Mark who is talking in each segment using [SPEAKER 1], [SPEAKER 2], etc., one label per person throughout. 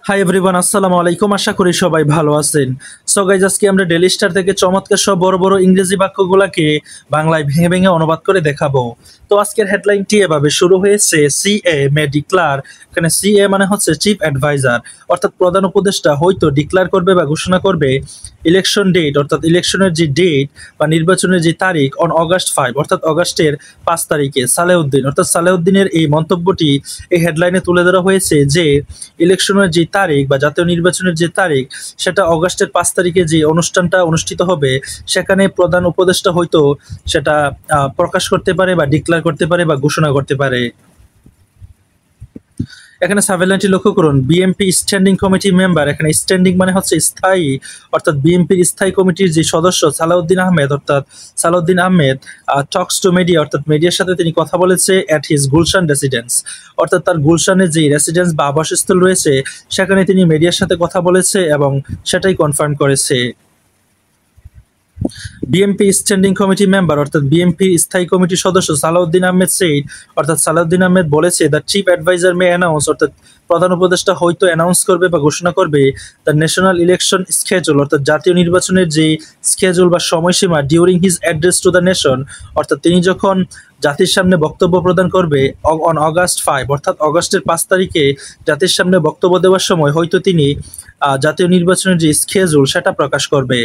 [SPEAKER 1] Hi everyone, আসসালামু আলাইকুম। আশা করি সবাই ভালো আছেন। সো গাইজ, আজকে আমরা ডেইলি স্টার থেকে চমৎকার সব বড় বড় ইংরেজি বাক্যগুলোকে বাংলায় ভেঙে ভেঙে অনুবাদ করে দেখাবো। তো আজকের হেডলাইনটি এভাবে শুরু হয়েছে, সিএ মে ডিক্লার। এখানে সিএ মানে হচ্ছে চিফ অ্যাডভাইজার, অর্থাৎ প্রধান উপদেষ্টা হয়তো ডিক্লার করবে বা ঘোষণা করবে ইলেকশন ডেট, অর্থাৎ ইলেকশনের যে ডেট বা নির্বাচনের যে তারিখ অন অগাস্ট 5, অর্থাৎ অগাস্টের 5 তারিখে। সালেউদ্দিন অর্থাৎ সালেউদ্দিনের এই মন্তব্যটি এই হেডলাইনে তুলে ধরা হয়েছে যে ইলেকশনের যে তারিখ বা জাতীয় নির্বাচনের যে তারিখ, সেটা অগাস্টের 5 তারিখে যে অনুষ্ঠানটা অনুষ্ঠিত হবে, সেখানে প্রধান উপদেষ্টা হয়তো সেটা প্রকাশ করতে পারে বা ডিক্লার করতে পারে বা ঘোষণা করতে পারে। এখানে সাবহেডলাইনটি লক্ষ্য করুন, বিএমপি স্ট্যান্ডিং কমিটি মেম্বার। এখানে স্ট্যান্ডিং মানে হচ্ছে স্থায়ী, অর্থাৎ বিএমপির স্থায়ী কমিটির যে সদস্য সালাউদ্দিন আহমেদ, অর্থাৎ Salahuddin Ahmed talks to media, অর্থাৎ মিডিয়ার সাথে তিনি কথা বলেছে অ্যাট হিজ গুলশান রেসিডেন্স, অর্থাৎ তার গুলশানের যে রেসিডেন্স বা আবাসস্থল রয়েছে সেখানে তিনি মিডিয়ার সাথে কথা বলেছে এবং সেটাই কনফার্ম করেছে। বিএমপি স্ট্যান্ডিং কমিটি মেম্বার, অর্থাৎ বিএমপির স্থায়ী কমিটির সদস্য সালাউদ্দিন আহমেদ সেইড, অর্থাৎ সালাউদ্দিন আহমেদ বলেছে the chief adviser may announce, অর্থাৎ প্রধান উপদেষ্টা হয়তো অ্যানাউন্স করবে বা ঘোষণা করবে দ্য ন্যাশনাল ইলেকশন স্কেজুল, অর্থাৎ জাতীয় নির্বাচনের যে স্কেজুল বা সময়সীমা during his address to the nation, অর্থাৎ তিনি যখন জাতির সামনে বক্তব্য প্রদান করবে অন অগাস্ট 5, অর্থাৎ অগস্টের 5 তারিখে জাতির সামনে বক্তব্য দেওয়ার সময় হয়তো তিনি জাতীয় নির্বাচনের যে স্কেজুল সেটা প্রকাশ করবে।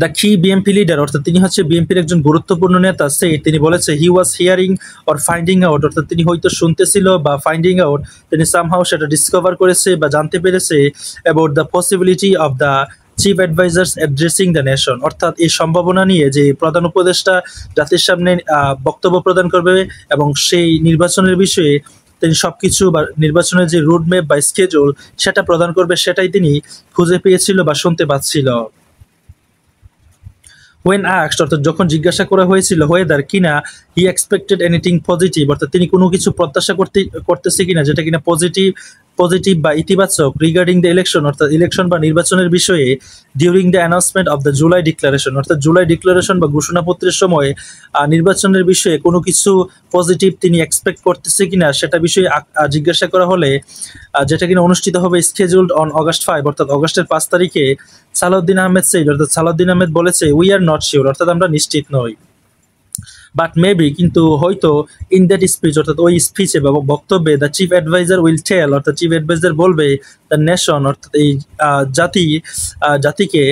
[SPEAKER 1] দ্য কি বিএমপি লিডার, অর্থাৎ তিনি হচ্ছে বিএমপির একজন গুরুত্বপূর্ণ নেতা, তিনি বলেছে হি ওয়াজ হিয়ারিং অর ফাইন্ডিং আউট, অর্থাৎ তিনি হয়তো শুনতেছিল বা ফাইন্ডিং আউট, তিনি সামহাও সেটা ডিসকভার করেছে বা জানতে পেরেছে about the possibility of the chief advisers addressing the nation, অর্থাৎ এই সম্ভাবনা নিয়ে যে প্রধান উপদেষ্টা জাতির সামনে বক্তব্য প্রদান করবে এবং সেই নির্বাচনের বিষয়ে তিনি সবকিছু বা নির্বাচনের যে রুটম্যাপ বা স্কেজুল সেটা প্রদান করবে, সেটাই তিনি খুঁজে পেয়েছিল বা শুনতে পাচ্ছিল। ওয়েন আস্কড, অর্থাৎ যখন জিজ্ঞাসা করা হয়েছিল ওয়েদার কিনা হি এক্সপেক্টেড এনিথিং পজিটিভ, অর্থাৎ তিনি কোনো কিছু প্রত্যাশা করতেছে কিনা যেটা কিনা পজিটিভ বা ইতিবাচক রিগার্ডিং দ্য ইলেকশন, অর্থাৎ ইলেকশন বা নির্বাচনের বিষয়ে during the announcement of the July declaration, অর্থাৎ জুলাই ডিক্লারেশন বা ঘোষণাপত্রের সময় নির্বাচনের বিষয়ে কোনো কিছু পজিটিভ তিনি এক্সপেক্ট করতেছে কিনা সেটা বিষয়ে জিজ্ঞাসা করা হলে যেটা কিনা অনুষ্ঠিত হবে স্কেজুলড অন অগাস্ট 5, অর্থাৎ অগস্টের 5 তারিখে, সালাউদ্দিন আহমেদ সেইড, অর্থাৎ সালাউদ্দিন আহমেদ বলেছে উই আর নট শিওর, অর্থাৎ আমরা নিশ্চিত নই। বাট মেবি, কিন্তু হয়তো, ইন দ্যাট স্পিচ, অর্থাৎ ওই স্পিচে বা বক্তব্যে the chief adviser will tell, অর্থাৎ চিফ অ্যাডভাইজার বলবে দ্য নেশন, অর্থাৎ এই জাতিকে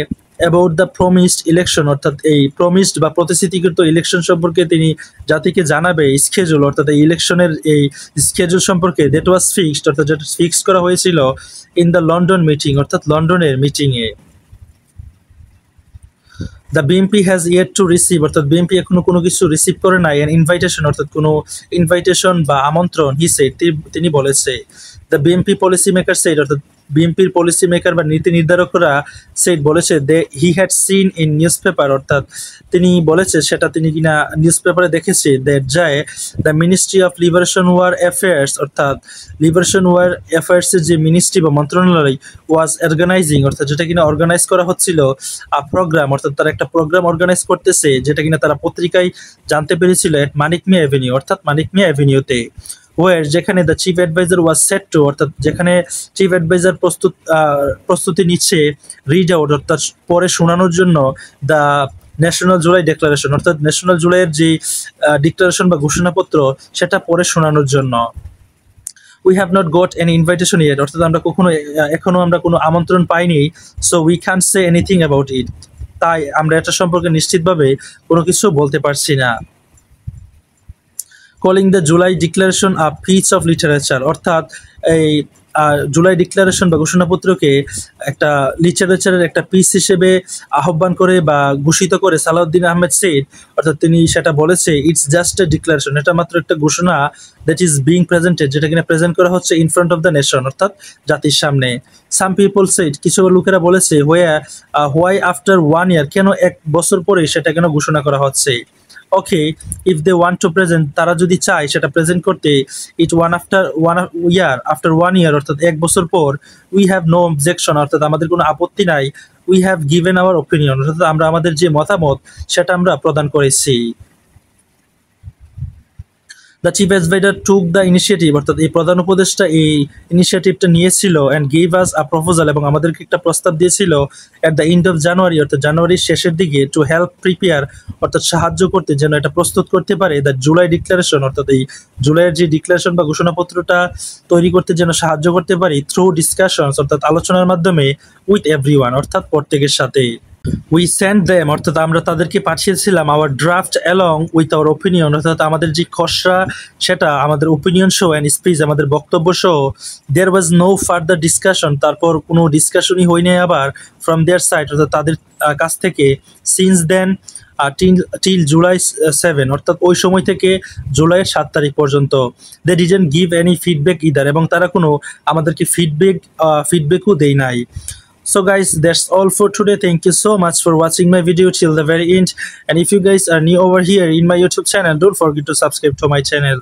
[SPEAKER 1] অ্যাবাউট দ্য প্রমিসড ইলেকশন, অর্থাৎ এই প্রমিসড বা প্রতিশ্রুতিকৃত ইলেকশন সম্পর্কে তিনি জাতিকে জানাবে স্কেজুল, অর্থাৎ এই ইলেকশনের এই স্কেজুল সম্পর্কে দ্যাট ওয়াজ ফিক্সড, অর্থাৎ যেটা ফিক্স করা হয়েছিল ইন দ্য লন্ডন মিটিং, অর্থাৎ লন্ডনের মিটিংয়ে। The BMP has yet to receive, অর্থাৎ বিএমপি এখনো কোনো কিছু রিসিভ করে নাই অ্যান ইনভাইটেশন, অর্থাৎ কোনো ইনভাইটেশন বা আমন্ত্রণ, তিনি বলেছে। The BMP policy maker said, অর্থাৎ বিএমপির পলিসি মেকার বা নীতি নির্ধারকরা সেড বলেছে he had seen in newspaper, অর্থাৎ তিনি বলেছে সেটা তিনি কিনা নিউজ পেপারে দেখেছে দ্যাট যায় the ministry of liberation war affairs, অর্থাৎ লিবারেশন ওয়ার অ্যাফেয়ার্সের যে মিনিস্ট্রি বা মন্ত্রণালয় ওয়াজ অর্গানাইজিং, অর্থাৎ যেটা কিনা অর্গানাইজ করা হচ্ছিল প্রোগ্রাম, অর্থাৎ তারা একটা প্রোগ্রাম অর্গানাইজ করতেছে যেটা কিনা তারা পত্রিকায় জানতে পেরেছিল এট মানিক মিয়া অ্যাভিনিউ, অর্থাৎ মানিক মিয়া অ্যাভিনিউতে। ওয়ার, যেখানে the chief adviser was set to, অর্থাৎ যেখানে চিফ অ্যাডভাইজার প্রস্তুতি নিচ্ছে রিড আউট, অর্থাৎ পরে শোনানোর জন্য দ্য ন্যাশনাল জুলাই ডিক্লারেশন, অর্থাৎ ন্যাশনাল জুলাইয়ের যে ডিক্লারেশন বা ঘোষণাপত্র সেটা পরে শোনানোর জন্য। We have not goat any invitation yet, অর্থাৎ আমরা এখনো আমরা কোনো আমন্ত্রণ পাইনি, so we can't say anything about it, তাই আমরা এটা সম্পর্কে নিশ্চিতভাবে কোনো কিছু বলতে পারছি না। Calling the July declaration a piece of literature, অর্থাৎ এই জুলাই ডিক্লারেশন বা ঘোষণাপত্রকে একটা লিটারেচারের একটা পিস হিসেবে আহ্বান করে বা ঘোষিত করে সালাউদ্দিন আহমেদ সেইড, অর্থাৎ তিনি সেটা বলেছে ইটস জাস্ট এ ডিক্লারেশন, এটা মাত্র একটা ঘোষণা দ্যাট ইজ বিং প্রেজেন্টেড, যেটা কিনা প্রেজেন্ট করা হচ্ছে in front of the nation, অর্থাৎ জাতির সামনে। সাম পিপল সেইড, কিছু লোকেরা বলেছে হোয়াই আফটার 1 ইয়ার, কেন 1 বছর পরে সেটা কেন ঘোষণা করা হচ্ছে। Okay, if they want to present, তারা যদি চায় সেটা প্রেজেন্ট করতে, ইট আফটার 1 ইয়ার, অর্থাৎ 1 বছর পর, উই হ্যাভ নো অবজেকশন, অর্থাৎ আমাদের কোনো আপত্তি নাই, we have given our opinion, অর্থাৎ আমরা আমাদের যে মতামত সেটা আমরা প্রদান করেছি। The chief adviser took the initiative, অর্থাৎ এই প্রধান উপদেষ্টা এই ইনিশিয়েটিভটা নিয়েছিল and gave us a proposal, এবং আমাদেরকে একটা প্রস্তাব দিয়েছিল at the end of January, অর্থাৎ জানুয়ারির শেষের দিকে, টু হেল্প প্রিপেয়ার, অর্থাৎ সাহায্য করতে, যেন এটা প্রস্তুত করতে পারে দ্য জুলাই ডিক্লারেশন, অর্থাৎ এই জুলাইয়ের যে ডিক্লারেশন বা ঘোষণাপত্রটা তৈরি করতে যেন সাহায্য করতে পারি থ্রু ডিসকাশনস, অর্থাৎ আলোচনার মাধ্যমে, উইথ এভরিওয়ান, অর্থাৎ প্রত্যেকের সাথে। উই সেন্ড দেম, অর্থাৎ আমরা তাদেরকে পাঠিয়েছিলাম our draft along with our opinion, অর্থাৎ আমাদের যে খসড়া সেটা, আমাদের ওপিনিয়ন শো অ্যান্ড স্পিচ, আমাদের বক্তব্য সহ। দেয়ার ওয়াজ নো ফার্দার ডিসকাশন, তারপর কোনো ডিসকাশনই হয়নি আবার ফ্রম দেয়ার সাইড, অর্থাৎ তাদের কাছ থেকে, সিন্স দেন টিল জুলাই 7, অর্থাৎ ওই সময় থেকে জুলাইয়ের 7 তারিখ পর্যন্ত। They didn't give any feedback either, এবং তারা কোনো আমাদেরকে ফিডব্যাকও দেয় নাই। So guys, that's all for today. Thank you so much for watching my video till the very end, and if you guys are new over here in my YouTube channel, don't forget to subscribe to my channel.